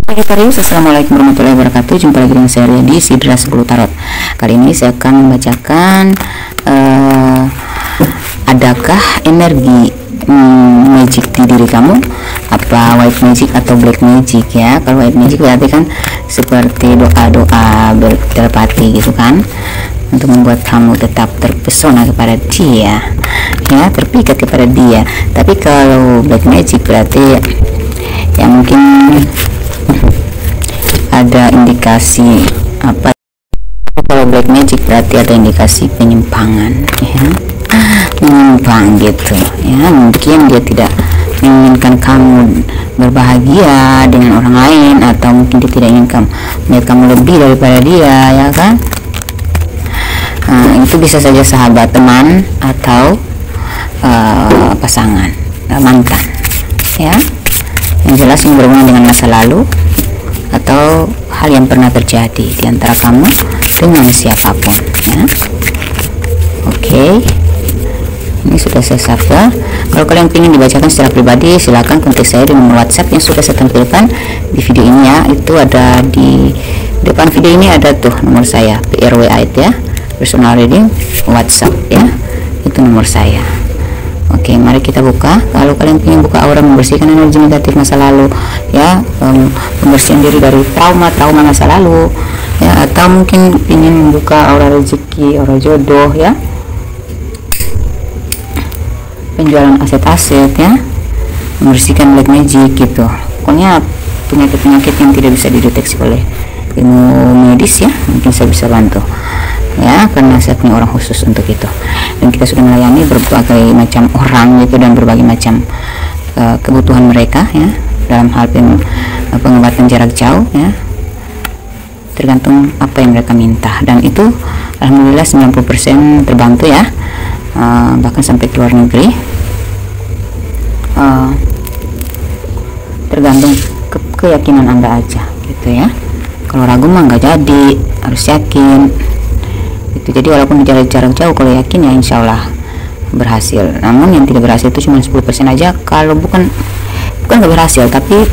Sagittarius, assalamualaikum warahmatullahi wabarakatuh. Jumpa lagi dengan saya di Sidra 10 Tarot. Kali ini saya akan membacakan adakah energi magic di diri kamu, apa white magic atau black magic ya. Kalau white magic berarti kan seperti doa-doa telepati gitu kan, untuk membuat kamu tetap terpesona kepada dia ya, terpikat kepada dia. Tapi kalau black magic berarti ya mungkin ada indikasi apa. Kalau black magic berarti ada indikasi penyimpangan ya, menyimpang gitu ya. Mungkin dia tidak menginginkan kamu berbahagia dengan orang lain, atau mungkin dia tidak ingin melihat kamu lebih daripada dia ya kan. Itu bisa saja sahabat, teman, atau pasangan, mantan ya. Yang jelas yang berhubungan dengan masa lalu atau hal yang pernah terjadi di antara kamu dengan siapapun ya. Oke, ini sudah saya sapa. Kalau kalian ingin dibacakan secara pribadi, silakan kontak saya di nomor WhatsApp yang sudah saya tampilkan di video ini ya. Itu ada di depan video ini, ada tuh nomor saya, PRWA ya, personal reading WhatsApp ya, itu nomor saya. Oke, mari kita buka. Kalau kalian ingin buka aura, membersihkan energi negatif masa lalu ya, pembersihan diri dari trauma masa lalu ya, atau mungkin ingin membuka aura rezeki, aura jodoh ya, penjualan aset-aset ya, membersihkan black magic gitu. Pokoknya penyakit-penyakit yang tidak bisa dideteksi oleh ilmu medis ya, mungkin saya bisa bantu ya, karena saya punya orang khusus untuk itu. Dan kita sudah melayani berbagai macam orang gitu, dan berbagai macam kebutuhan mereka ya, dalam hal pengobatan jarak jauh ya, tergantung apa yang mereka minta. Dan itu alhamdulillah 90% terbantu ya, bahkan sampai ke luar negeri. Tergantung keyakinan Anda aja gitu ya. Kalau ragu mah nggak jadi, harus yakin itu. Jadi walaupun jarak jauh, kalau yakin ya insya Allah berhasil. Namun yang tidak berhasil itu cuma 10% aja. Kalau bukan nggak berhasil, tapi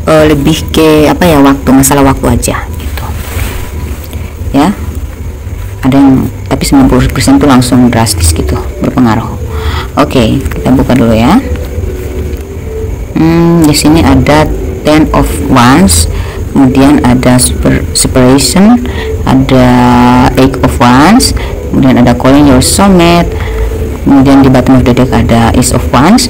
lebih ke apa ya, waktu, masalah waktu aja gitu ya. Ada yang tapi 90% itu langsung drastis gitu, berpengaruh. Oke, kita buka dulu ya. Di sini ada 10 of Wands, kemudian ada separation, ada 8 of Wands, kemudian ada calling your soulmate, kemudian di bottom of the deck ada Ace of Wands,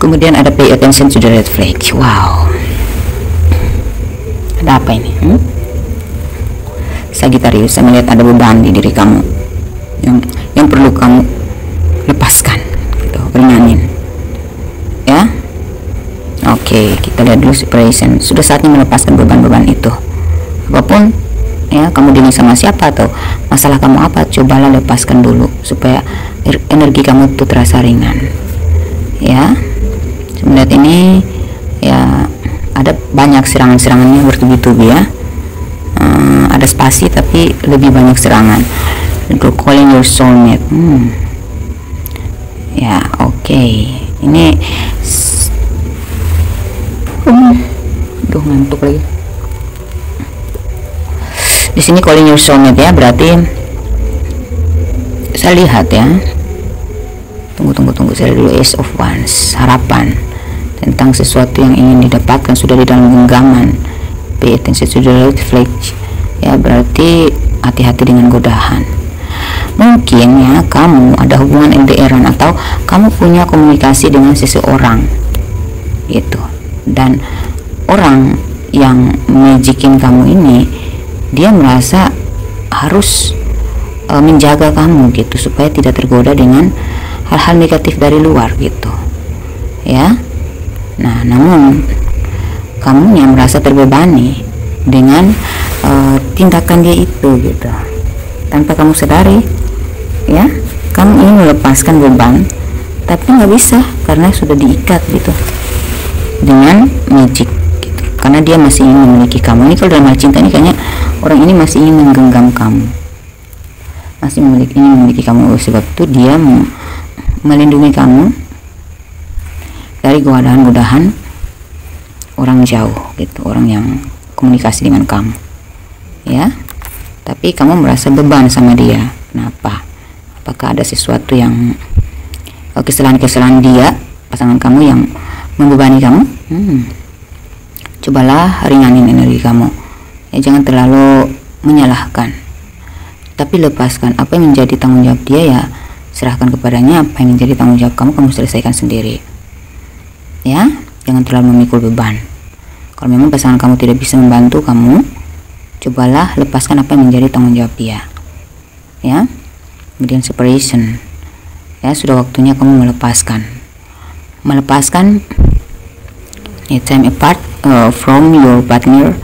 kemudian ada pay attention to the red flag. Wow, ada apa ini? Sagittarius, saya melihat ada beban di diri kamu yang perlu kamu lepaskan gitu, ringanin ya. Oke, kita lihat dulu separation. Sudah saatnya melepaskan beban-beban itu. Apapun ya, kamu dealing sama siapa atau masalah kamu apa, cobalah lepaskan dulu supaya energi kamu tuh terasa ringan ya. Sebenarnya ini ya, ada banyak serangan-serangannya bertubi-tubi ya. Ada spasi tapi lebih banyak serangan. Untuk calling your soulmate ya. Oke, ini duh, ngantuk lagi. Di sini calling your soulmate ya, berarti saya lihat ya. Tunggu, saya dulu. Ace of Wands, harapan tentang sesuatu yang ingin didapatkan sudah di dalam genggaman. Pay attention to the red flag ya, berarti hati-hati dengan godaan. Mungkin ya, kamu ada hubungan LDR-an atau kamu punya komunikasi dengan seseorang gitu, dan orang yang magicin kamu ini, dia merasa harus menjaga kamu gitu, supaya tidak tergoda dengan hal-hal negatif dari luar gitu ya. Nah, namun kamu yang merasa terbebani dengan tindakan dia itu gitu, tanpa kamu sadari ya. Kamu ingin melepaskan beban, tapi nggak bisa karena sudah diikat gitu dengan magic gitu, karena dia masih ingin memiliki kamu. Ini kalau dalam hal cinta ini kayaknya orang ini masih ingin menggenggam kamu, masih ingin memiliki kamu. Sebab itu dia melindungi kamu dari godaan-godaan orang jauh gitu, orang yang komunikasi dengan kamu ya, tapi kamu merasa beban sama dia. Kenapa? Apakah ada sesuatu yang kesalahan-kesalahan dia, pasangan kamu, yang membebani kamu? Cobalah ringanin energi kamu ya, jangan terlalu menyalahkan, tapi lepaskan apa yang menjadi tanggung jawab dia ya, serahkan kepadanya. Apa yang menjadi tanggung jawab kamu selesaikan sendiri ya, jangan terlalu memikul beban. Kalau memang pasangan kamu tidak bisa membantu kamu, cobalah lepaskan apa yang menjadi tanggung jawab dia ya. Kemudian separation ya, sudah waktunya kamu melepaskan time apart from your partner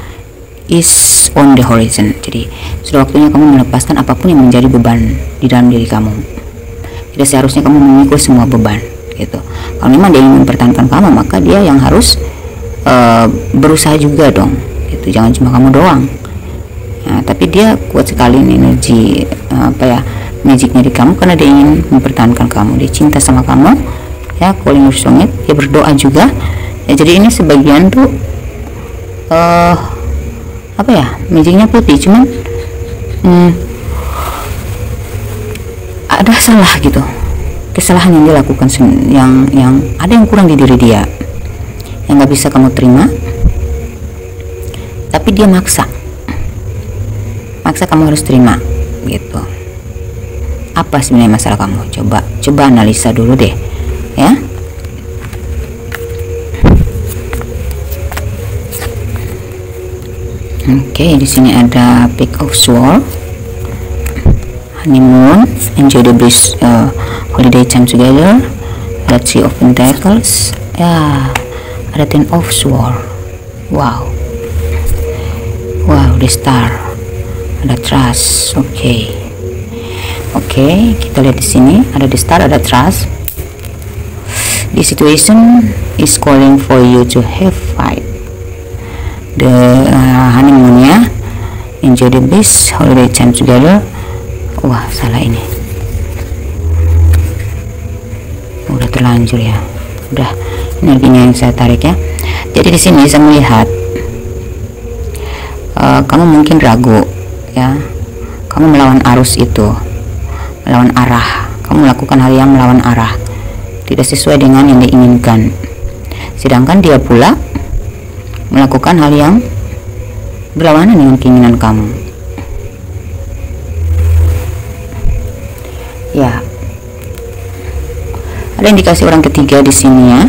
is on the horizon. Jadi sudah waktunya kamu melepaskan apapun yang menjadi beban di dalam diri kamu. Tidak seharusnya kamu memikul semua beban gitu. Kalau memang dia ingin mempertahankan kamu, maka dia yang harus berusaha juga dong gitu. Jangan cuma kamu doang ya, tapi dia kuat sekali energi magicnya di kamu, karena dia ingin mempertahankan kamu, dia cinta sama kamu ya, calling your soulmate. Dia berdoa juga ya. Jadi ini sebagian tuh magicnya putih, cuman ada salah gitu, kesalahan yang dia lakukan, yang ada yang kurang di diri dia yang nggak bisa kamu terima, tapi dia maksa kamu harus terima gitu. Apa sebenarnya masalah kamu? Coba analisa dulu deh ya. Oke, di sini ada Page of Swords, honeymoon, enjoy the bliss, holiday time together, ada Three of Pentacles ya, ada Ten of Swords. Wow, the Star, ada Trust. Oke, kita lihat di sini ada the Star, ada Trust. The situation is calling for you to have fight. The honeymoon ya, enjoy the bliss, holiday time together. Wah, salah ini. Udah terlanjur ya. Udah energinya yang saya tarik ya. Jadi di sini saya melihat kamu mungkin ragu ya. Kamu melawan arus itu, melawan arah. Kamu melakukan hal yang melawan arah, tidak sesuai dengan yang diinginkan. Sedangkan dia pula melakukan hal yang berlawanan dengan keinginan kamu ya. Ada indikasi orang ketiga di sini ya.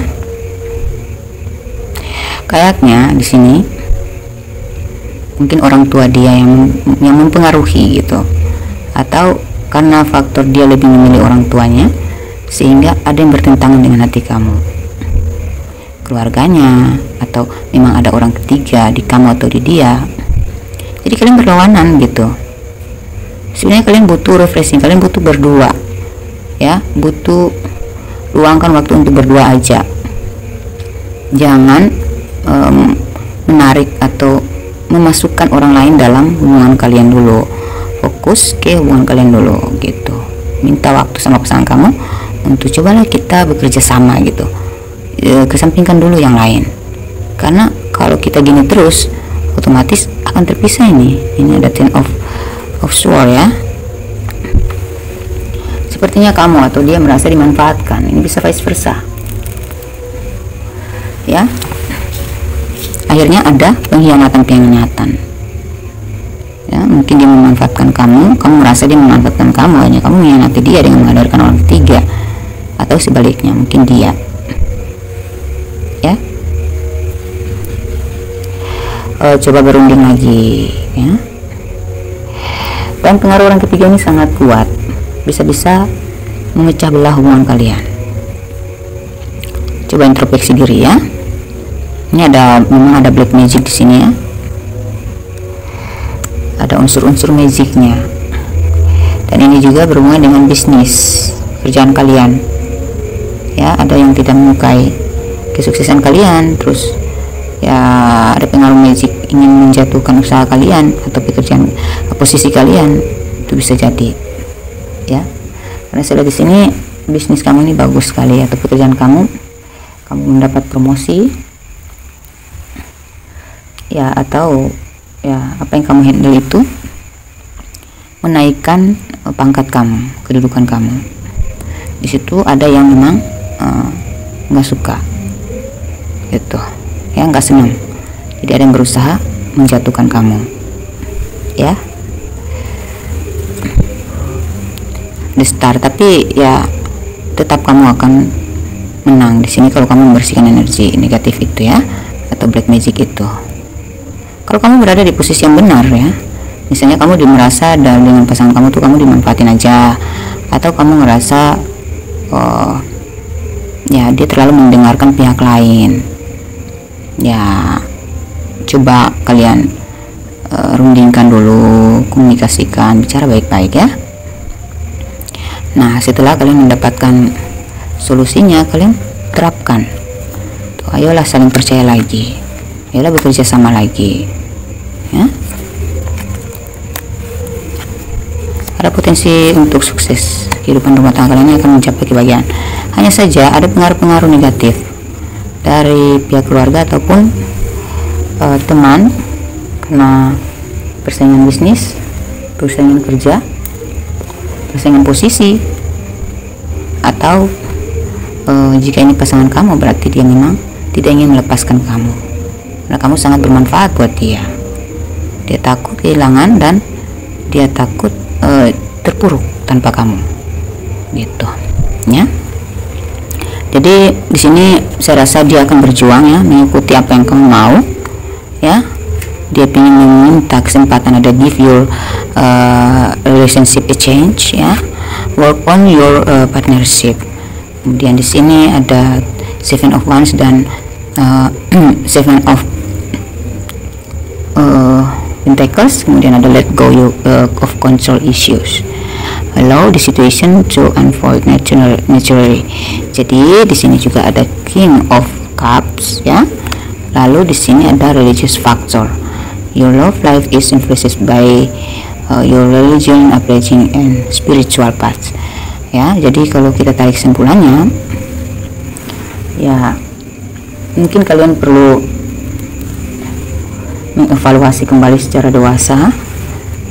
Kayaknya di sini mungkin orang tua dia yang mempengaruhi gitu, atau karena faktor dia lebih memilih orang tuanya sehingga ada yang bertentangan dengan hati kamu, keluarganya, atau memang ada orang ketiga di kamu atau di dia. Jadi kalian berlawanan gitu. Sebenarnya kalian butuh refreshing, kalian butuh berdua ya, butuh luangkan waktu untuk berdua aja. Jangan menarik atau memasukkan orang lain dalam hubungan kalian dulu. Fokus ke hubungan kalian dulu gitu. Minta waktu sama pasangan kamu untuk cobalah kita bekerja sama gitu. Kesampingkan dulu yang lain, karena kalau kita gini terus otomatis akan terpisah. Ini ada Ten of Swords ya. Sepertinya kamu atau dia merasa dimanfaatkan. Ini bisa vice versa ya. Akhirnya ada pengkhianatan ya. Mungkin dia memanfaatkan kamu merasa dia memanfaatkan kamu, hanya kamu mengkhianati dia dengan menghadirkan orang ketiga, atau sebaliknya mungkin dia ya. Coba berunding lagi ya. Dan pengaruh orang ketiga ini sangat kuat, bisa-bisa memecah belah hubungan kalian. Coba introspeksi diri ya. Ini memang ada black magic di sini ya. Ada unsur-unsur magicnya. Dan ini juga berhubungan dengan bisnis, kerjaan kalian. Ya, ada yang tidak menyukai kesuksesan kalian, terus ya ada pengaruh magic ingin menjatuhkan usaha kalian atau pekerjaan, posisi kalian. Itu bisa jadi ya. Karena saya lihat di sini bisnis kamu ini bagus sekali, atau pekerjaan kamu mendapat promosi ya, atau ya apa yang kamu handle itu menaikkan pangkat kamu, kedudukan kamu. Di situ ada yang memang nggak suka gitu ya, nggak senang, jadi ada yang berusaha menjatuhkan kamu ya, di start. Tapi ya tetap kamu akan menang di sini kalau kamu membersihkan energi negatif itu ya, atau black magic itu. Kalau kamu berada di posisi yang benar ya, misalnya kamu merasa dengan pasangan kamu tuh kamu dimanfaatin aja, atau kamu ngerasa ya dia terlalu mendengarkan pihak lain, ya coba kalian rundingkan dulu, komunikasikan, bicara baik-baik ya. Nah setelah kalian mendapatkan solusinya, kalian terapkan tuh, ayolah saling percaya lagi, ayolah bekerja sama lagi ya. Ada potensi untuk sukses, kehidupan rumah tangga kalian akan mencapai kebahagiaan. Hanya saja ada pengaruh-pengaruh negatif dari pihak keluarga ataupun teman, karena persaingan bisnis, persaingan kerja, persaingan posisi, atau jika ini pasangan kamu, berarti dia memang tidak ingin melepaskan kamu karena kamu sangat bermanfaat buat dia. Dia takut kehilangan dan dia takut terpuruk tanpa kamu gitu ya. Jadi di sini saya rasa dia akan berjuang ya, mengikuti apa yang kamu mau ya. Dia ingin meminta kesempatan, ada give your relationship a change ya, work on your partnership. Kemudian di sini ada Seven of Wands dan Seven of Pentacles. Kemudian ada let go of control issues, allow the situation to unfold naturally. Jadi di sini juga ada King of Cups ya. Lalu di sini ada religious factor. Your love life is influenced by your religion, upbringing, and spiritual path ya. Jadi kalau kita tarik kesimpulannya ya, mungkin kalian perlu mengevaluasi kembali secara dewasa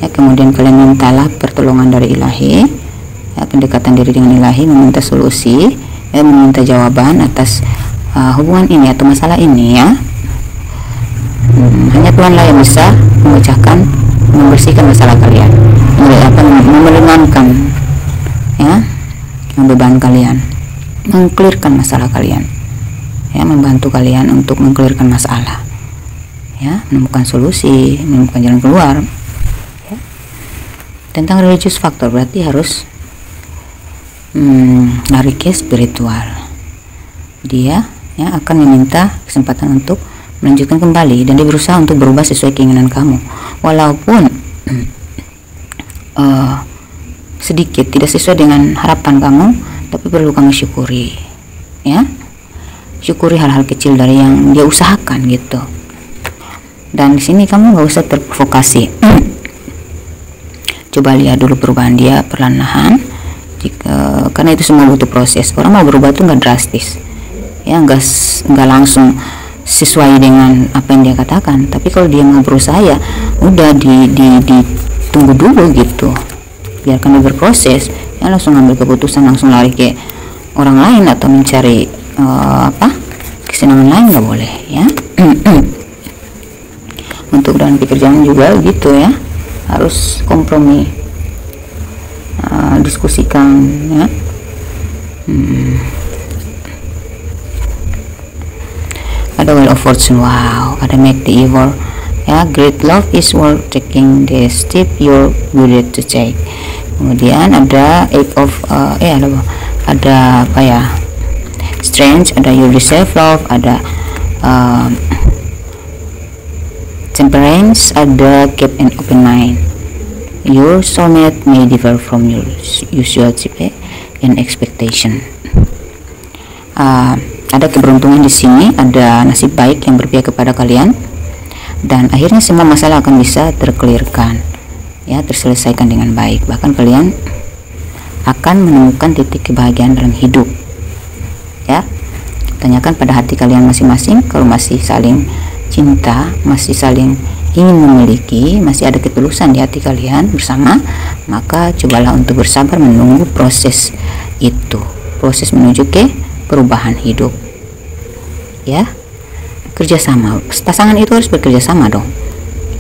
ya. Kemudian kalian mintalah pertolongan dari ilahi ya, pendekatan diri dengan ilahi, meminta solusi ya, meminta jawaban atas hubungan ini atau masalah ini ya. Hanya Tuhanlah yang bisa memecahkan, membersihkan masalah kalian, meringankan ya beban kalian, mengklirkan masalah kalian ya, membantu kalian untuk mengklirkan masalah ya, menemukan solusi, menemukan jalan keluar ya. Tentang religious factor berarti harus lari ke spiritual. Dia ya akan meminta kesempatan untuk melanjutkan kembali, dan dia berusaha untuk berubah sesuai keinginan kamu, walaupun sedikit tidak sesuai dengan harapan kamu, tapi perlu kamu syukuri ya. Syukuri hal-hal kecil dari yang dia usahakan gitu. Dan di sini kamu nggak usah terprovokasi. Coba lihat dulu perubahan dia perlahan-lahan, karena itu semua butuh proses. Orang mau berubah tuh nggak drastis ya, nggak langsung sesuai dengan apa yang dia katakan. Tapi kalau dia mau berusaha ya udah ditunggu dulu gitu, biarkan dia berproses ya. Langsung ambil keputusan, langsung lari ke orang lain atau mencari kesenangan lain nggak boleh ya. Untuk dalam pekerjaan juga gitu ya, harus kompromi, diskusikan ya. Ada Wheel of Fortune, wow, ada Make the Evil ya. Great love is worth taking the step you're willing to take. Kemudian ada Eight of ada apa ya, Strange, ada You Deserve Love, ada Temperance, ada Keep an Open Mind. Your soulmate may differ from your usual type and expectation. Ada keberuntungan di sini, ada nasib baik yang berpihak kepada kalian, dan akhirnya semua masalah akan bisa terkelirkan ya, terselesaikan dengan baik. Bahkan kalian akan menemukan titik kebahagiaan dalam hidup ya. Tanyakan pada hati kalian masing-masing, kalau masih saling cinta, masih saling ingin memiliki, masih ada ketulusan di hati kalian bersama, maka cobalah untuk bersabar menunggu proses itu, proses menuju ke perubahan hidup. Ya, kerjasama, pasangan itu harus bekerja sama dong.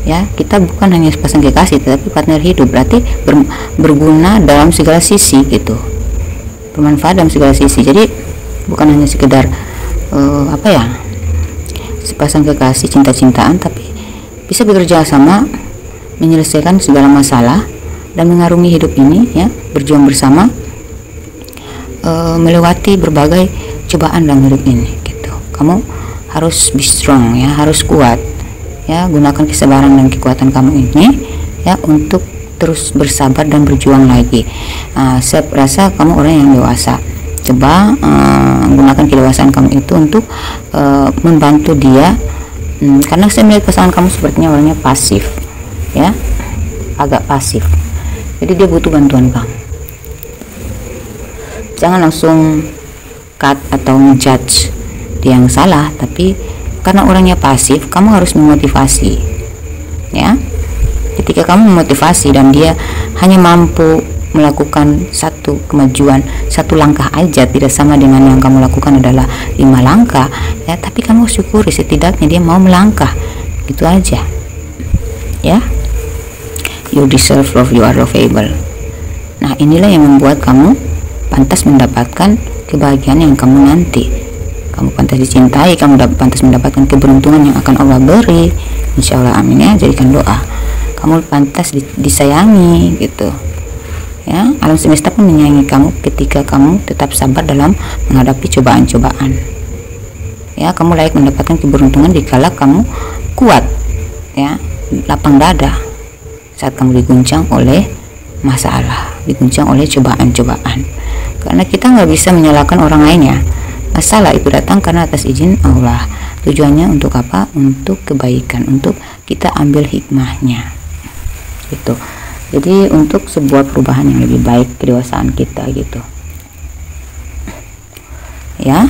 Ya, kita bukan hanya pasang kekasih, tetapi partner hidup, berarti berguna dalam segala sisi gitu, bermanfaat dalam segala sisi. Jadi bukan hanya sekedar sepasang kekasih cinta-cintaan, tapi bisa bekerja sama menyelesaikan segala masalah dan mengarungi hidup ini, ya, berjuang bersama, melewati berbagai cobaan dalam hidup ini gitu. Kamu harus be strong, ya, harus kuat, ya, gunakan kesabaran dan kekuatan kamu ini, ya, untuk terus bersabar dan berjuang lagi. Saya rasa kamu orang yang dewasa. Coba gunakan kedewasaan kamu itu untuk membantu dia, karena saya melihat pasangan kamu sepertinya orangnya pasif, ya, agak pasif. Jadi dia butuh bantuan kamu. Jangan langsung cut atau menjudge dia yang salah, tapi karena orangnya pasif, kamu harus memotivasi, ya. Ketika kamu memotivasi dan dia hanya mampu melakukan satu kemajuan, satu langkah aja, tidak sama dengan yang kamu lakukan adalah 5 langkah, ya, tapi kamu syukuri setidaknya dia mau melangkah, gitu aja, ya. You deserve love, you are lovable. Nah, inilah yang membuat kamu pantas mendapatkan kebahagiaan yang kamu nanti. Kamu pantas dicintai, kamu pantas mendapatkan keberuntungan yang akan Allah beri, insya Allah, amin, ya. Jadikan doa. Kamu pantas disayangi gitu, ya. Alam semesta pun menyayangi kamu ketika kamu tetap sabar dalam menghadapi cobaan-cobaan, ya. Kamu layak mendapatkan keberuntungan dikala kamu kuat, ya, lapang dada saat kamu diguncang oleh masalah, diguncang oleh cobaan-cobaan. Karena kita nggak bisa menyalahkan orang lain, ya. Masalah itu datang karena atas izin Allah. Tujuannya untuk apa? Untuk kebaikan, untuk kita ambil hikmahnya gitu. Jadi untuk sebuah perubahan yang lebih baik, kedewasaan kita gitu, ya.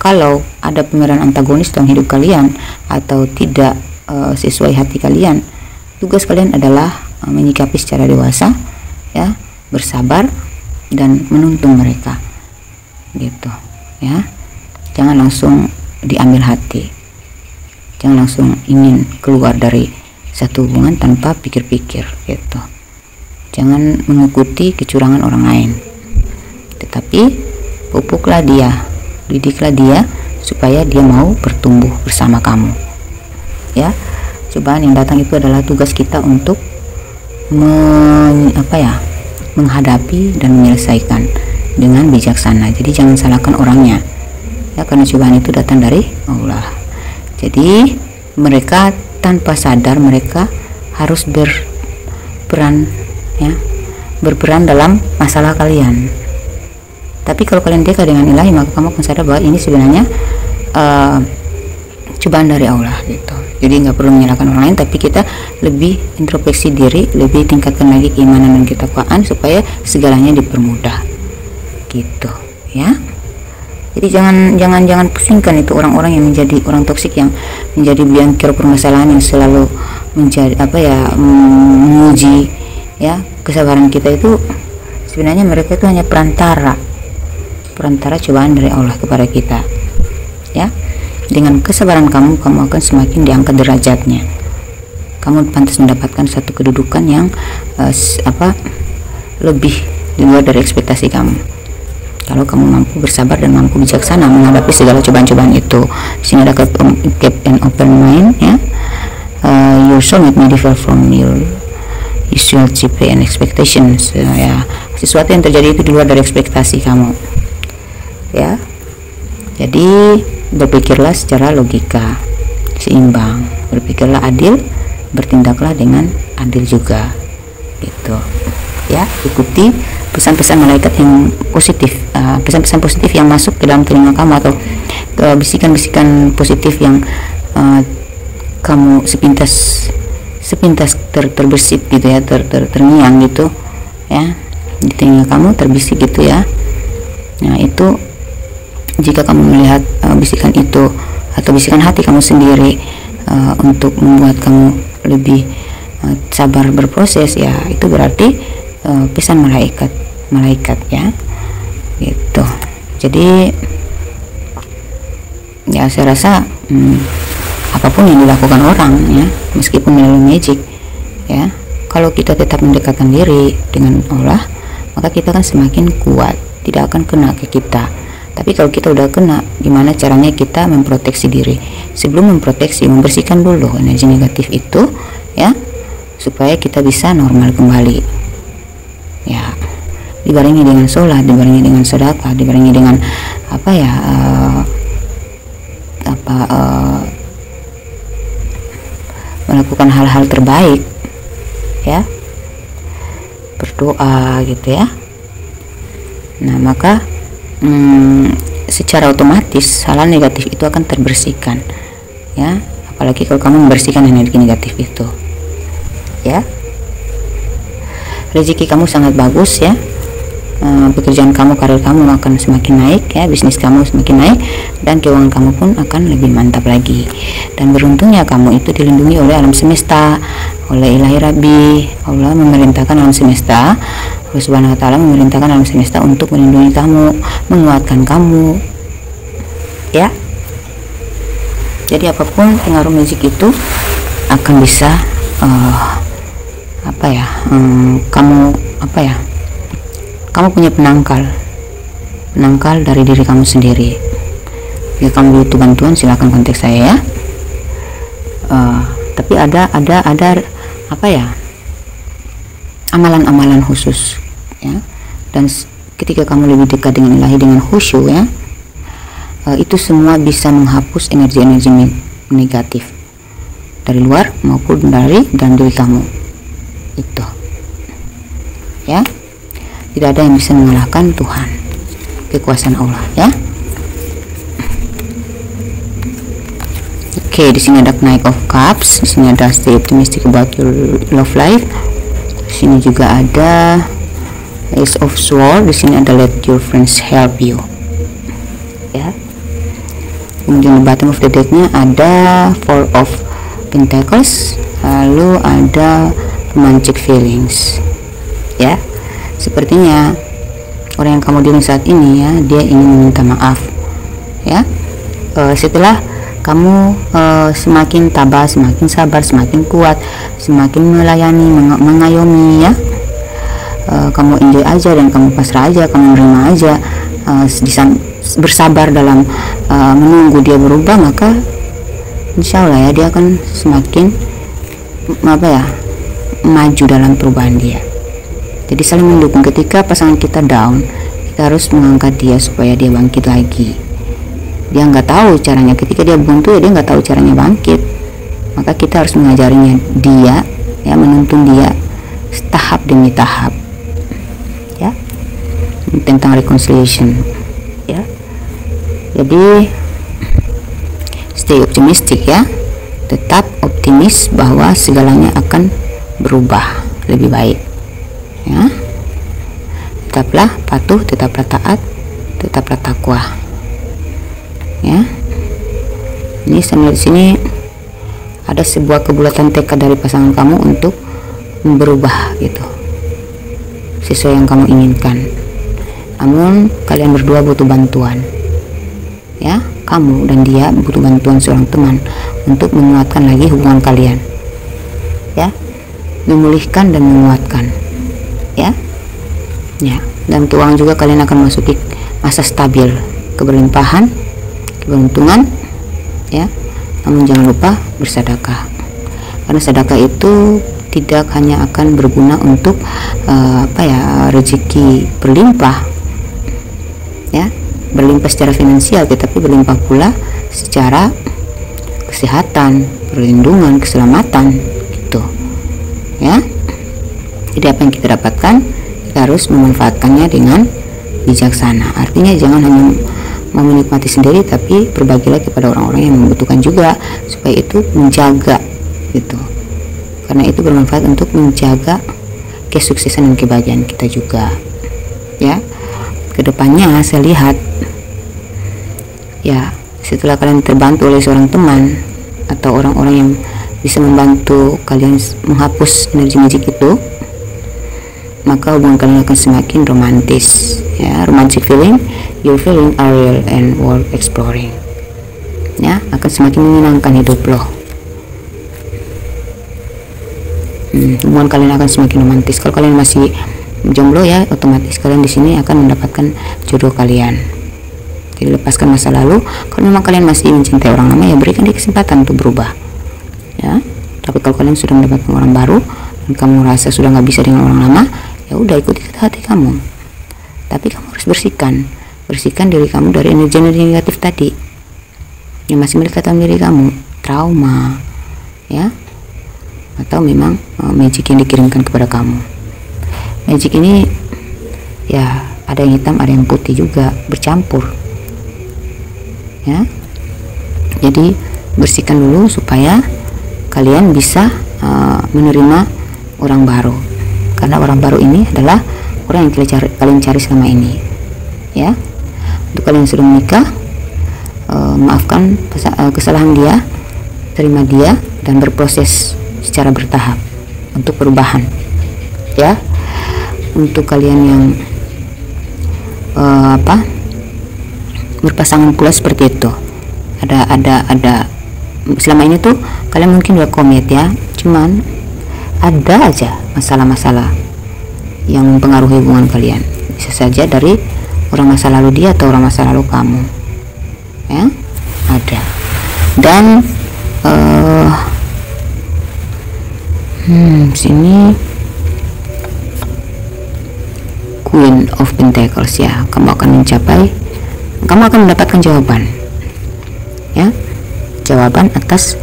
Kalau ada pemeran antagonis dalam hidup kalian atau tidak sesuai hati kalian, tugas kalian adalah menyikapi secara dewasa, ya, bersabar dan menuntun mereka gitu, ya. Jangan langsung diambil hati, jangan langsung ingin keluar dari satu hubungan tanpa pikir-pikir gitu. Jangan mengikuti kecurangan orang lain, tetapi pupuklah dia, didiklah dia supaya dia mau bertumbuh bersama kamu, ya. Cobaan yang datang itu adalah tugas kita untuk menghadapi dan menyelesaikan dengan bijaksana. Jadi jangan salahkan orangnya, ya, karena cobaan itu datang dari Allah. Jadi mereka tanpa sadar mereka harus berperan dalam masalah kalian. Tapi kalau kalian dekat dengan ilahi, maka kamu akan sadar bahwa ini sebenarnya cobaan dari Allah gitu. Jadi nggak perlu menyalahkan orang lain, tapi kita lebih introspeksi diri, lebih tingkatkan lagi keimanan dan ketakwaan supaya segalanya dipermudah gitu, ya. Jadi jangan pusingkan itu orang-orang yang menjadi orang toksik, yang menjadi biang kerok permasalahan, yang selalu menjadi menguji, ya, kesabaran kita. Itu sebenarnya mereka itu hanya perantara cobaan dari Allah kepada kita, ya. Dengan kesabaran kamu akan semakin diangkat derajatnya. Kamu pantas mendapatkan satu kedudukan yang lebih di luar dari ekspektasi kamu. Kalau kamu mampu bersabar dan mampu bijaksana menghadapi segala cobaan-cobaan itu. Di sini ada keep an open mind, ya. Your soul may differ from your usual GP and expectations, ya. Sesuatu yang terjadi itu di luar dari ekspektasi kamu, ya. Jadi berpikirlah secara logika, seimbang, berpikirlah adil, bertindaklah dengan adil juga gitu, ya. Ikuti pesan-pesan malaikat yang positif, pesan-pesan positif yang masuk ke dalam telinga kamu, atau bisikan-bisikan positif yang kamu sepintas terbersit gitu, ya, terngiang gitu, ya, di telinga kamu terbisik gitu, ya. Nah, itu jika kamu melihat bisikan itu atau bisikan hati kamu sendiri untuk membuat kamu lebih sabar berproses, ya itu berarti pesan malaikat ya gitu. Jadi ya saya rasa apapun yang dilakukan orang ya, meskipun melalui magic ya, kalau kita tetap mendekatkan diri dengan Allah, maka kita kan semakin kuat, tidak akan kena ke kita. Tapi kalau kita udah kena, gimana caranya kita memproteksi diri? Sebelum memproteksi, membersihkan dulu energi negatif itu ya, supaya kita bisa normal kembali ya, dibarengi dengan sholat, dibarengi dengan sedekah, dibarengi dengan melakukan hal-hal terbaik ya, berdoa gitu ya. Nah maka secara otomatis hal negatif itu akan terbersihkan ya, apalagi kalau kamu membersihkan energi negatif itu ya. Rezeki kamu sangat bagus ya, pekerjaan kamu, karir kamu akan semakin naik ya, bisnis kamu semakin naik, dan keuangan kamu pun akan lebih mantap lagi. Dan beruntungnya kamu itu dilindungi oleh alam semesta, oleh Ilahi Rabbi. Allah memerintahkan alam semesta, Allah Subhanahu wa Ta'ala memerintahkan alam semesta untuk melindungi kamu, menguatkan kamu ya. Jadi apapun pengaruh magic itu akan bisa kamu punya penangkal dari diri kamu sendiri. Jika kamu butuh bantuan silahkan kontak saya ya. Tapi ada amalan-amalan khusus ya. Dan ketika kamu lebih dekat dengan Ilahi dengan khusyuk ya, itu semua bisa menghapus energi-energi negatif dari luar maupun dari dalam diri kamu itu ya. Tidak ada yang bisa mengalahkan Tuhan, kekuasaan Allah ya. Oke, di sini ada Knight of Cups, di sini ada Stay Optimistic about your love life. Di sini juga ada Ace of Swords, di sini ada Let your friends help you ya. Kemudian di bottom of the decknya ada Four of Pentacles, lalu ada Romantic Feelings ya. Sepertinya orang yang kamu dealing saat ini ya, dia ingin meminta maaf ya. Setelah kamu semakin tabah, semakin sabar, semakin kuat, semakin melayani, mengayomi ya, kamu enjoy aja dan kamu pasrah aja, kamu menerima aja, bersabar dalam menunggu dia berubah, maka insya Allah ya dia akan semakin maju dalam perubahan dia. Jadi saling mendukung. Ketika pasangan kita down, kita harus mengangkat dia supaya dia bangkit lagi. Dia nggak tahu caranya, ketika dia buntu ya dia nggak tahu caranya bangkit, maka kita harus mengajarinya dia ya, menuntun dia tahap demi tahap ya, tentang reconciliation ya. Jadi stay optimistic ya, tetap optimis bahwa segalanya akan berubah lebih baik ya. Tetaplah patuh, tetaplah taat, tetaplah takwa ya. Ini sambil di sini ada sebuah kebulatan tekad dari pasangan kamu untuk berubah gitu, sesuai yang kamu inginkan. Namun kalian berdua butuh bantuan ya, kamu dan dia butuh bantuan seorang teman untuk menguatkan lagi hubungan kalian ya, memulihkan dan menguatkan ya. Dan keuangan juga kalian akan masuki masa stabil, keberlimpahan, keberuntungan ya. Namun jangan lupa bersedekah, karena sedekah itu tidak hanya akan berguna untuk rezeki berlimpah ya, berlimpah secara finansial, tetapi berlimpah pula secara kesehatan, perlindungan, keselamatan gitu ya. Jadi apa yang kita dapatkan, kita harus memanfaatkannya dengan bijaksana. Artinya jangan hanya mau menikmati sendiri, tapi berbagilah kepada orang-orang yang membutuhkan juga, supaya itu menjaga gitu, karena itu bermanfaat untuk menjaga kesuksesan dan kebahagiaan kita juga ya. Kedepannya saya lihat ya, setelah kalian terbantu oleh seorang teman atau orang-orang yang bisa membantu kalian menghapus energi magic itu, maka hubungan kalian akan semakin romantis, ya. Romantic feeling, your feeling are real and worth exploring, ya. Akan semakin menyenangkan hidup lo. Hubungan kalian akan semakin romantis. Kalau kalian masih jomblo, ya, otomatis kalian di sini akan mendapatkan jodoh kalian. Jadi lepaskan masa lalu. Kalau memang kalian masih mencintai orang lama, ya berikan dia kesempatan untuk berubah, ya. Tapi kalau kalian sudah mendapatkan orang baru dan kamu merasa sudah nggak bisa dengan orang lama, ya udah, ikuti kata hati kamu. Tapi kamu harus bersihkan diri kamu dari energi-energi negatif tadi yang masih melekat dalam diri kamu, trauma, ya, atau memang magic yang dikirimkan kepada kamu. Magic ini, ya, ada yang hitam, ada yang putih juga, bercampur, ya. Jadi bersihkan dulu supaya kalian bisa menerima orang baru, karena orang baru ini adalah orang yang kalian cari selama ini, ya. Untuk kalian yang sudah menikah, maafkan kesalahan dia, terima dia, dan berproses secara bertahap untuk perubahan, ya. Untuk kalian yang berpasangan pula seperti itu, ada selama ini tuh kalian mungkin udah komit, ya, cuman ada aja masalah-masalah yang mempengaruhi hubungan kalian. Bisa saja dari orang masa lalu dia atau orang masa lalu kamu, ya, ada. Dan sini Queen of Pentacles, ya. Kamu akan mendapatkan jawaban, ya, jawaban atas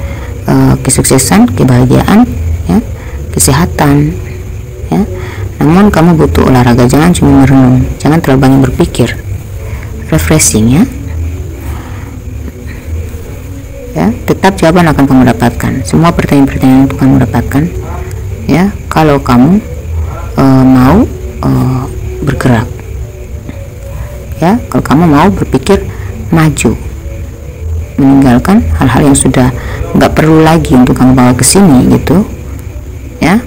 kesuksesan, kebahagiaan, ya, kesehatan, ya. Namun kamu butuh olahraga, jangan cuma merenung, jangan terlalu banyak berpikir, refreshing, ya. Ya, tetap jawaban akan kamu dapatkan, semua pertanyaan-pertanyaan itu kamu dapatkan, ya, kalau kamu mau bergerak, ya. Kalau kamu mau berpikir maju, meninggalkan hal-hal yang sudah nggak perlu lagi untuk kamu bawa ke sini, gitu, ya,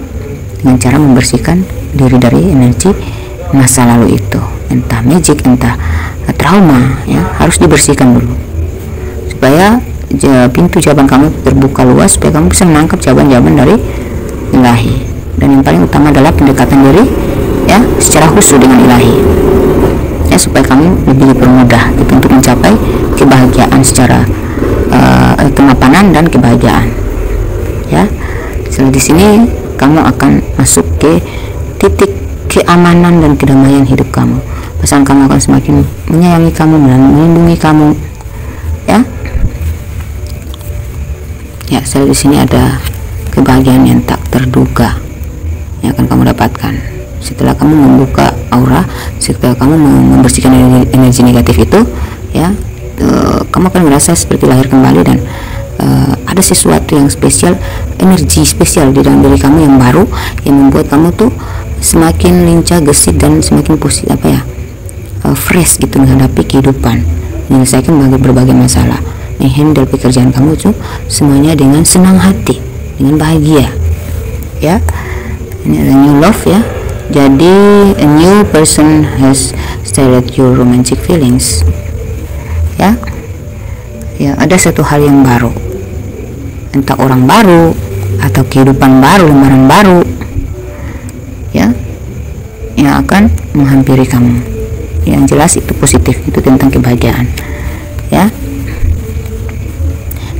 dengan cara membersihkan diri dari energi masa lalu itu, entah magic, entah trauma, ya, harus dibersihkan dulu supaya pintu jawaban kamu terbuka luas, supaya kamu bisa menangkap jawaban-jawaban dari ilahi. Dan yang paling utama adalah pendekatan diri, ya, secara khusus dengan ilahi, ya, supaya kamu lebih dipermudah gitu, untuk mencapai kebahagiaan secara kemapanan dan kebahagiaan, ya. Setelah di sini kamu akan masuk ke titik keamanan dan kedamaian hidup kamu. Pasangan kamu akan semakin menyayangi kamu dan melindungi kamu, ya. Ya, setelah di sini ada kebahagiaan yang tak terduga yang akan kamu dapatkan setelah kamu membuka aura, setelah kamu membersihkan energi negatif itu, ya. Kamu akan merasa seperti lahir kembali dan ada sesuatu yang spesial, energi spesial di dalam diri kamu yang baru, yang membuat kamu tuh semakin lincah, gesit, dan semakin positif, fresh gitu menghadapi kehidupan, menyelesaikan berbagai masalah, menghandle pekerjaan kamu tuh semuanya dengan senang hati, dengan bahagia, ya. Ini ada new love, ya. Jadi a new person has started your romantic feelings, ya. Ya, ada satu hal yang baru, entah orang baru atau kehidupan baru, lembaran baru, ya, yang akan menghampiri kamu. Yang jelas itu positif, itu tentang kebahagiaan, ya.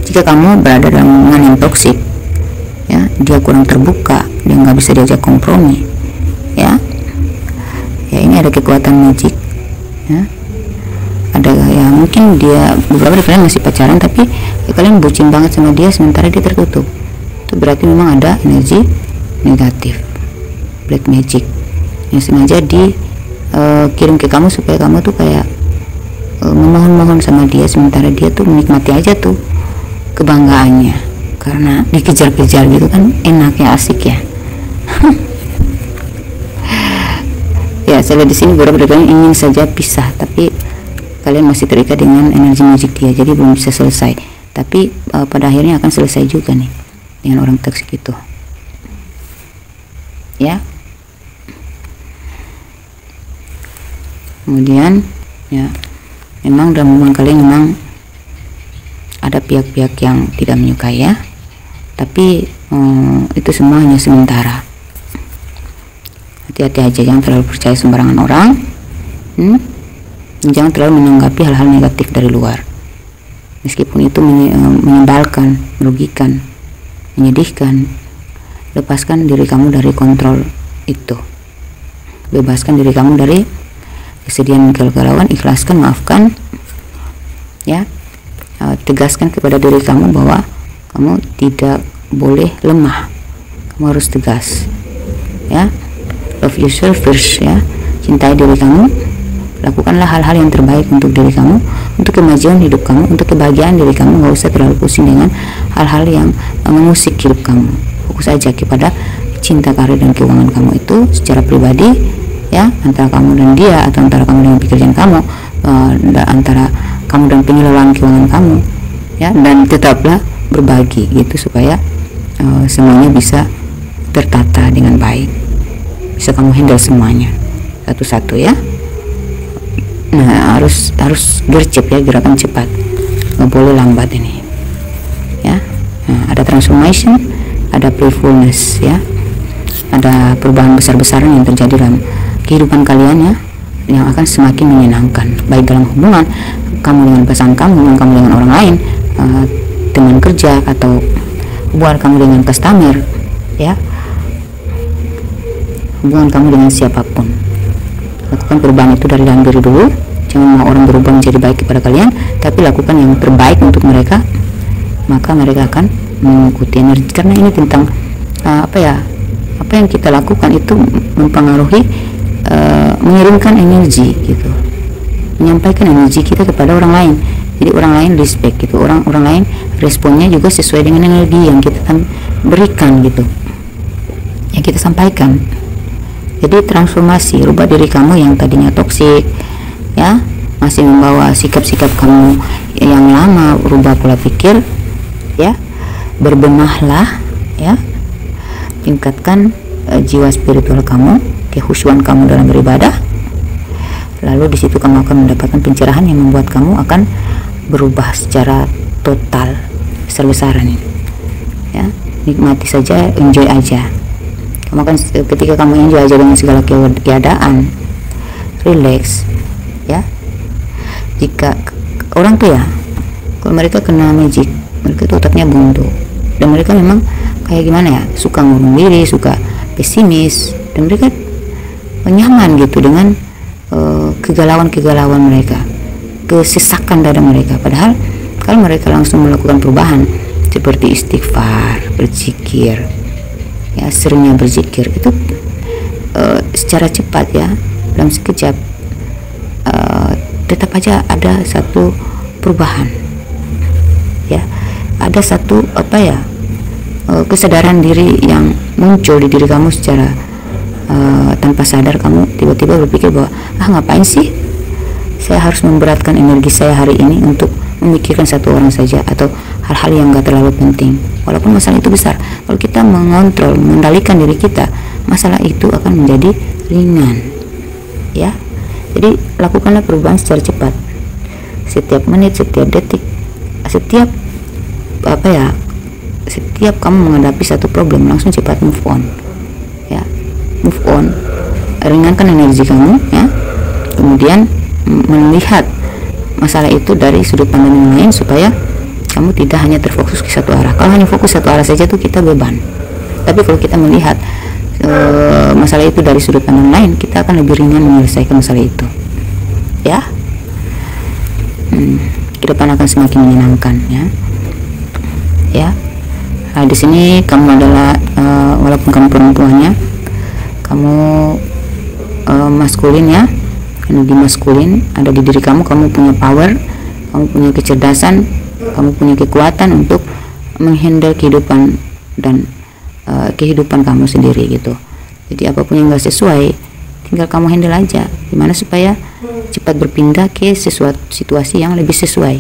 Jika kamu berada dalam hubungan yang toksik, ya, dia kurang terbuka, dia nggak bisa diajak kompromi, ya. Ya, ini ada kekuatan magic, ya. Ada, ya, mungkin dia beberapa dari kalian masih pacaran tapi ya, kalian bucin banget sama dia sementara dia tertutup. Itu berarti memang ada energi negatif, black magic yang sengaja kirim ke kamu supaya kamu tuh kayak memohon-mohon sama dia sementara dia tuh menikmati aja tuh kebanggaannya karena dikejar-kejar gitu kan, enak ya, asik ya. Ya, saya lihat di sini beberapa dari kalian ingin saja pisah, tapi kalian masih terikat dengan energi magic dia, jadi belum bisa selesai. Tapi pada akhirnya akan selesai juga nih dengan orang toksik itu, ya. Kemudian ya, memang dalam hubungan kalian memang ada pihak-pihak yang tidak menyukai ya, tapi itu semua hanya sementara. Hati-hati aja, jangan terlalu percaya sembarangan orang. Jangan terlalu menanggapi hal-hal negatif dari luar, meskipun itu menyebalkan, merugikan, menyedihkan. Lepaskan diri kamu dari kontrol itu, bebaskan diri kamu dari kesedihan, kegalauan, ikhlaskan, maafkan ya. Tegaskan kepada diri kamu bahwa kamu tidak boleh lemah, kamu harus tegas ya. Love yourself first ya, cintai diri kamu, lakukanlah hal-hal yang terbaik untuk diri kamu, untuk kemajuan hidup kamu, untuk kebahagiaan diri kamu. Gak usah terlalu pusing dengan hal-hal yang mengusik hidup kamu. Fokus aja kepada cinta, karir, dan keuangan kamu itu secara pribadi ya, antara kamu dan dia, atau antara kamu dengan pekerjaan kamu, antara kamu dan pengelolaan keuangan kamu ya. Dan tetaplah berbagi gitu, supaya semuanya bisa tertata dengan baik, bisa kamu handle semuanya satu-satu ya. Nah, harus gercep ya, gerakan cepat, nggak boleh lambat ini ya. Nah, ada transformation, ada playfulness ya, ada perubahan besar-besaran yang terjadi dalam kehidupan kalian ya, yang akan semakin menyenangkan, baik dalam hubungan kamu dengan pasangan kamu, hubungan kamu dengan orang lain, teman kerja, atau hubungan kamu dengan customer ya, hubungan kamu dengan siapapun. Lakukan perubahan itu dari dalam diri dulu. Jangan mau orang berubah menjadi baik kepada kalian, tapi lakukan yang terbaik untuk mereka, maka mereka akan mengikuti energi. Karena ini tentang apa yang kita lakukan itu mempengaruhi, mengirimkan energi gitu, menyampaikan energi kita kepada orang lain. Jadi orang lain respect gitu, orang lain responnya juga sesuai dengan energi yang kita berikan gitu, yang kita sampaikan. Jadi transformasi, rubah diri kamu yang tadinya toksik ya, masih membawa sikap-sikap kamu yang lama, rubah pola pikir ya, berbenahlah ya, tingkatkan jiwa spiritual kamu, kehusuan kamu dalam beribadah. Lalu di situ kamu akan mendapatkan pencerahan yang membuat kamu akan berubah secara total, besar-besaran ini ya. Nikmati saja, enjoy aja. Kamu akan, ketika kamu enjoy aja dengan segala keadaan, relax ya. Jika orang tuh ya, kalau mereka kena magic, mereka tuh otaknya buntu, dan mereka memang kayak gimana ya, suka ngurung diri, suka pesimis, dan mereka nyaman gitu dengan kegalauan mereka, kesesakan dada mereka. Padahal kalau mereka langsung melakukan perubahan seperti istighfar, berzikir ya, seringnya berzikir itu secara cepat ya, dalam sekejap tetap aja ada satu perubahan ya, ada satu kesadaran diri yang muncul di diri kamu secara tanpa sadar. Kamu tiba-tiba berpikir bahwa ngapain sih saya harus memberatkan energi saya hari ini untuk memikirkan satu orang saja, atau hal-hal yang gak terlalu penting, walaupun masalah itu besar. Kalau kita mengontrol, mengendalikan diri kita, masalah itu akan menjadi ringan ya. Jadi lakukanlah perubahan secara cepat, setiap menit, setiap detik, setiap setiap kamu menghadapi satu problem, langsung cepat move on ya, move on, ringankan energi kamu ya. Kemudian melihat masalah itu dari sudut pandang yang lain, supaya kamu tidak hanya terfokus ke satu arah. Kalau hanya fokus satu arah saja tuh kita beban, tapi kalau kita melihat masalah itu dari sudut pandang lain, kita akan lebih ringan menyelesaikan masalah itu ya. Ke depan akan semakin menyenangkan ya. Nah, di sini kamu adalah walaupun kamu perempuannya, kamu maskulin ya, energi maskulin ada di diri kamu. Kamu punya power, kamu punya kecerdasan, kamu punya kekuatan untuk menghandle kehidupan dan kehidupan kamu sendiri gitu. Jadi apapun yang gak sesuai, tinggal kamu handle aja gimana supaya cepat berpindah ke sesuatu situasi yang lebih sesuai,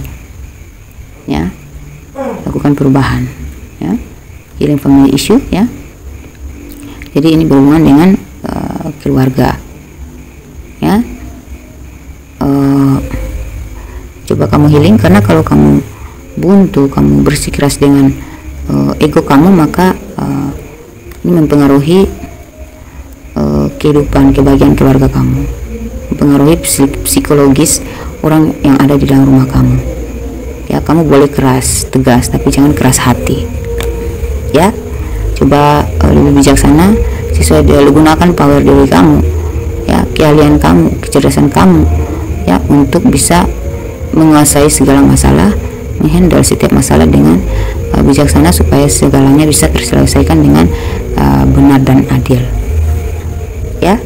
ya. Lakukan perubahan, ya. Healing family issue, ya. Jadi ini berhubungan dengan keluarga, ya. Coba kamu healing, karena kalau kamu buntu, kamu bersikeras dengan ego kamu, maka ini mempengaruhi kehidupan, kebahagiaan keluarga kamu, mempengaruhi psikologis orang yang ada di dalam rumah kamu. Ya, kamu boleh keras, tegas, tapi jangan keras hati, ya. Coba lebih bijaksana, sesuai dia, gunakan power diri kamu, ya, keahlian kamu, kecerdasan kamu, ya, untuk bisa menguasai segala masalah, menghandle setiap masalah dengan bijaksana supaya segalanya bisa terselesaikan dengan benar dan adil, ya.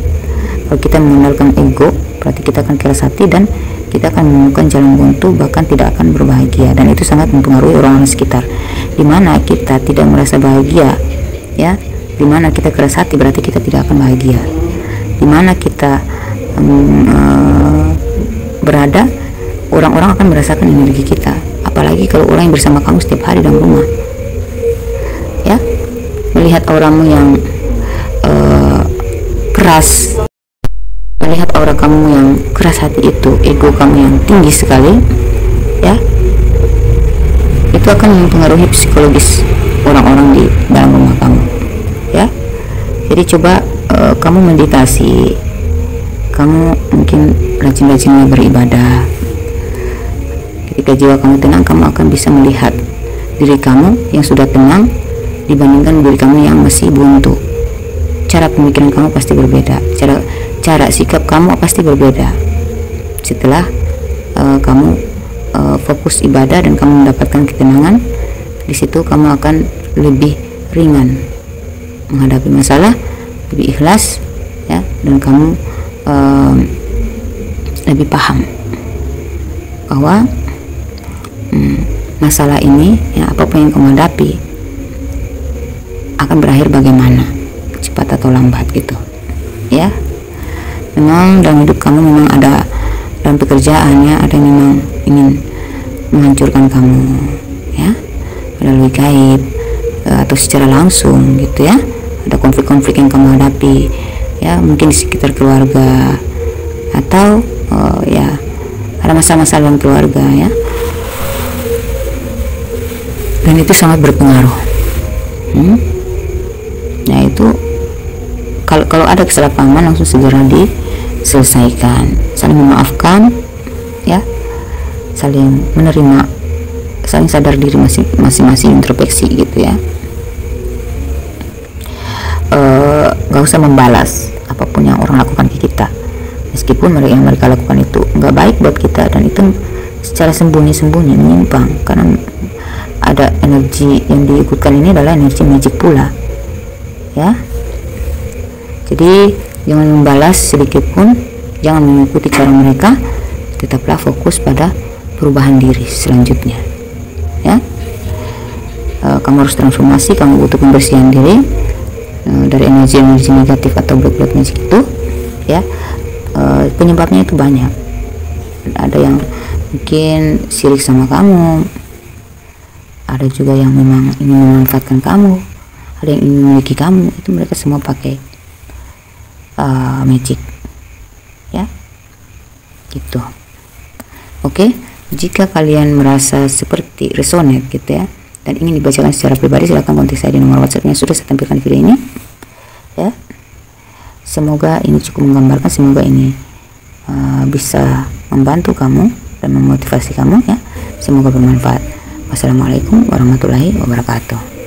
Kalau kita mengandalkan ego, berarti kita akan keras hati dan kita akan menemukan jalan buntu, bahkan tidak akan berbahagia, dan itu sangat mempengaruhi orang-orang sekitar. Dimana kita tidak merasa bahagia, ya, dimana kita keras hati, berarti kita tidak akan bahagia. Dimana kita berada, orang-orang akan merasakan energi kita, apalagi kalau orang yang bersama kamu setiap hari dalam rumah, ya. Melihat auramu yang keras, melihat aura kamu yang keras hati itu, ego kamu yang tinggi sekali, ya, itu akan mempengaruhi psikologis orang-orang di dalam rumah kamu, ya. Jadi coba kamu meditasi, kamu mungkin rajin-rajinnya beribadah. Ketika jiwa kamu tenang, kamu akan bisa melihat diri kamu yang sudah tenang dibandingkan diri kamu yang masih buntu. Cara pemikiran kamu pasti berbeda, cara sikap kamu pasti berbeda. Setelah kamu fokus ibadah dan kamu mendapatkan ketenangan, di situ kamu akan lebih ringan menghadapi masalah, lebih ikhlas, ya, dan kamu lebih paham bahwa masalah ini, ya, apapun yang kamu hadapi akan berakhir bagaimana, cepat atau lambat, gitu, ya. Memang dalam hidup kamu memang ada, dalam pekerjaan, ya, ada yang memang ingin menghancurkan kamu, ya, melalui gaib atau secara langsung, gitu, ya. Ada konflik-konflik yang kamu hadapi, ya, mungkin di sekitar keluarga, atau ya, ada masalah-masalah dalam keluarga, ya, dan itu sangat berpengaruh. Nah, itu kalau ada kesalahpahaman langsung segera diselesaikan, saling memaafkan, ya, saling menerima, saling sadar diri masing-masing, introspeksi, gitu, ya. Gak usah membalas apapun yang orang lakukan ke kita, meskipun yang mereka lakukan itu nggak baik buat kita, dan itu secara sembunyi-sembunyi menyimpang, karena ada energi yang diikutkan. Ini adalah energi magic pula, ya. Jadi jangan membalas sedikit pun, jangan mengikuti cara mereka, tetaplah fokus pada perubahan diri selanjutnya, ya. Kamu harus transformasi, kamu butuh pembersihan diri dari energi-energi negatif atau black magic itu, ya. Penyebabnya itu banyak. Ada yang mungkin sirik sama kamu, ada juga yang memang ingin memanfaatkan kamu, ada yang ingin memiliki kamu. Itu mereka semua pakai magic, ya, gitu. Oke, jika kalian merasa seperti resonate, gitu, ya, dan ingin dibacakan secara pribadi, silahkan kontak saya di nomor WhatsApp yang sudah saya tampilkan di video ini, ya. Semoga ini cukup menggambarkan, semoga ini bisa membantu kamu dan memotivasi kamu, ya. Semoga bermanfaat. Wassalamualaikum warahmatullahi wabarakatuh.